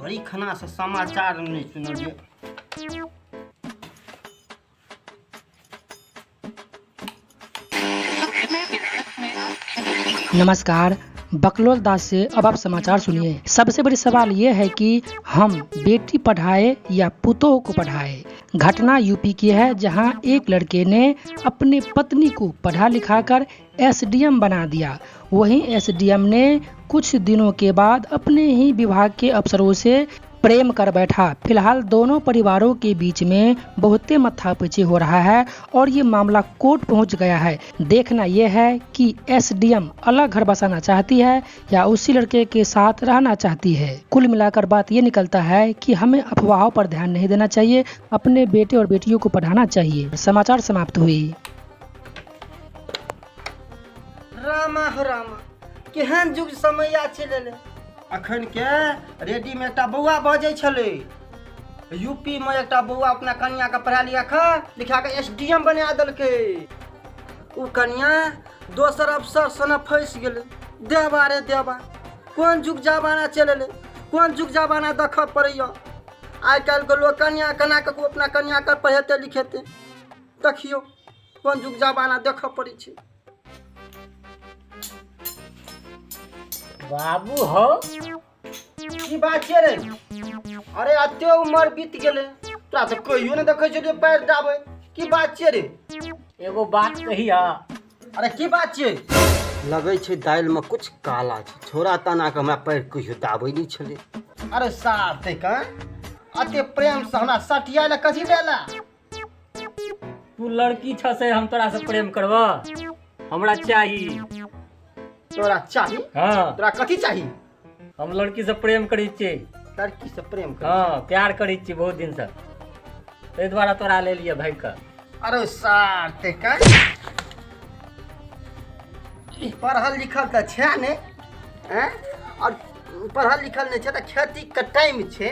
घड़ी खना से समाचार नहीं सुनलिए। नमस्कार, बकलोल दास से अब आप समाचार सुनिए। सबसे बड़ी सवाल ये है कि हम बेटी पढ़ाए या पुतोह को पढ़ाए। घटना यूपी की है, जहां एक लड़के ने अपनी पत्नी को पढ़ा लिखाकर एसडीएम बना दिया। वहीं एसडीएम ने कुछ दिनों के बाद अपने ही विभाग के अफसरों से प्रेम कर बैठा। फिलहाल दोनों परिवारों के बीच में बहुते माथापच्ची हो रहा है और ये मामला कोर्ट पहुंच गया है। देखना यह है कि एसडीएम अलग घर बसाना चाहती है या उसी लड़के के साथ रहना चाहती है। कुल मिलाकर बात ये निकलता है कि हमें अफवाहों पर ध्यान नहीं देना चाहिए, अपने बेटे और बेटियों को पढ़ाना चाहिए। समाचार समाप्त हुई। रामा हो रामा, केहन जुग समय चले अखन के रेडी में एक बौआ बजे छले। यूपी में एक बौआ अपना कन्या के पढ़ा लिखा के एसडीएम बना दलके। उ कन्या दोसर अफसर सने फंस गेले। देवा रे देवा, कौन जुग जमाना चले, कौन जुग जमाना देख पड़ैया। आइ काल्हि के लोग कन्या कना के अपना कन्या के पढ़ेते लिखेते। देखियो कौन जुग जमाना देख पड़ै छै। बाबू हो की बात छै रे? अरे अते उम्र बीत गेले, तोरा तो कहियो ने देखे छलिए पैर दाबे। की बात छै रे? एगो बात कहिया। अरे की बात छै? लगे छै दाल में कुछ काला छै। छोरा तना के हमरा पैर कहियो दाबे नहीं छले। अरे साफ ते का अते प्रेम से हमरा सटिया ले कथि लेला? तू लड़की छ से हम तोरा से प्रेम करबा? हमरा चाहिए। तोरा चाहिए? हाँ। तोरा कथि चाहिए? हम लड़की से प्रेम करी छी। लड़की से प्रेम कर? हाँ, प्यार करी छी बहुत दिन से। ते द्वारा तोरा ले लिया भाई का। अरे सार ते का पढ़ल लिखल त छै ने, हैं? और पढ़ल लिखल नहीं छै त खेती के टाइम छै।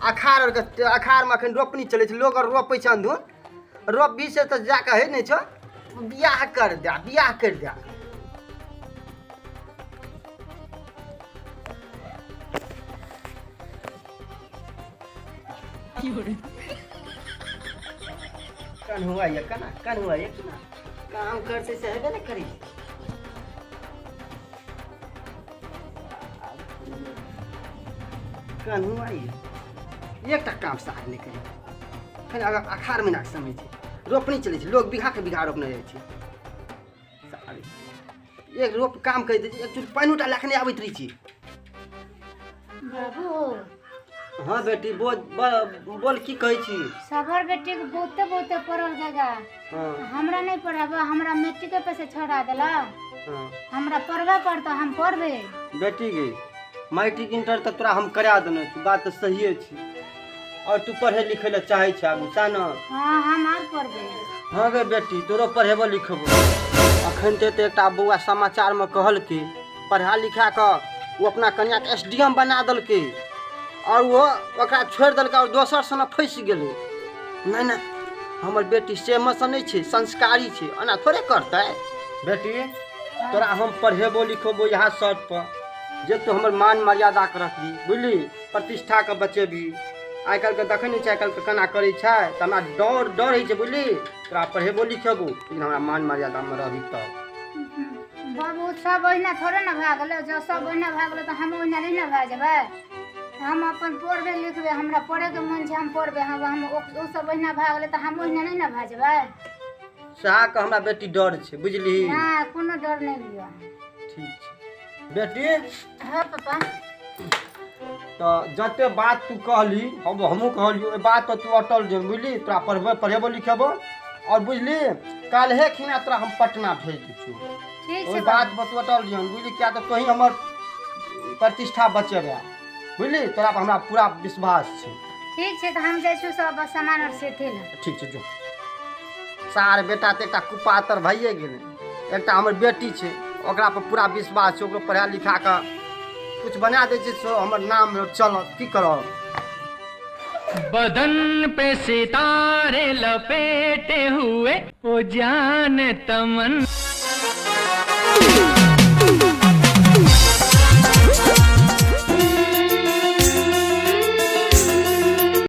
अखाड़ में अखन रोपनी चले छै, लोग रोपे छै अंधुन। रोप भी से त जाके है नहीं छो, बियाह कर दे, बियाह कर दे। कन हुआ ये कना, कन हुआ ये कना, काम करते से है ना करी। कन हुआ ये एक काम साथ नहीं करी। फिर अगर अखाड़ महीना के समय छै, रोपनी चले छै, लोग बीघा के बीघा रोपने जाय छै। सारी एक रोप काम कर दे, एक चुट पानी उठा लखने आबैत रही छी। बाबू। हाँ बेटी बोल की कहै छी? सगर बेटी के बहुते पढ़ल गगा। हमरा नहीं पढ़ाबा, हमरा मैट्रिक पे से छोड़ा देला। हमरा पढ़बा पड़ता, हम पढ़बे। बेटी गे मैट्रिक इंटर तक तोरा हम करा देने छी, बात तो सही छी। और तू पढ़े लिखे ले चाहे छ आगू सा न? हां हम आर पढ़बे। हां गे बेटी तोरो पढ़ेबो लिखबो। अखन ते एकटा बौआ समाचार में कहल के पढ़ा लिखा के वो अपना कन्या के एसडीएम बना दलके और वो ओकरा छोड़ दलके और दोसर सने फंस गेले। नहीं नहीं हमर बेटी सेम से नहीं छे, संस्कारी छे, ओना थोड़े करते। बेटी तोरा हम पढ़ेबो लिखबो यहाँ शर्त पर जे तू हमर मान मर्यादा के रखबी, बुझली, प्रतिष्ठा के बचेबी। आइ काल्हि के देखे नहीं छै, आइ काल्हि के केना करे छै त हमरा डर है छै, बुझली। तोरा पढ़ेबो लिखेबो लेकिन हमरा मान मर्यादा में रहबी तब। बाबू सब ओहिना थोड़े ना भाग गेले, जो सब ओहिना भाग गेले त हम ओहिना नहीं ना भाग जेबै। हम अपन पढ़बे लिखबे, हमरा पढ़े के मन छै, हम पढ़बे। हम ओ सब ओहिना भाग गेले त हम ओहिना नहीं ना भाग जेबै। साह के हमरा बेटी डर छै, बुझली। हां कोनो डर नहीं लिया। ठीक छै बेटी। हां पापा। तो जते बात तू कहली अब हमहू कहलियो, बात पर तू अटल जे, बुझली। तोरा पढ़ेबो लिखेबो और बुझली काल्हे खिना तोरा हम पटना भेज दै छी। ठीक ओई छै बात पर तू अटल जे, बुझली। क्या तो तोही हमर प्रतिष्ठा बचेबे, बुझली। तोरा पर हमरा पूरा विश्वास छै। ठीक छै त हम जाइ छु सब सामान और से थे। ठीक छै जो। सार बेटा ते एकटा कुपातर भइए गेलै। एकटा हमर बेटी छै, ओकरा पर पूरा विश्वास छै, ओकरो पढ़ा लिखा के कुछ बना दे छै, सो हमर नाम चलत। की करब? बदन पे सितारे लपेटे हुए वो जान तमन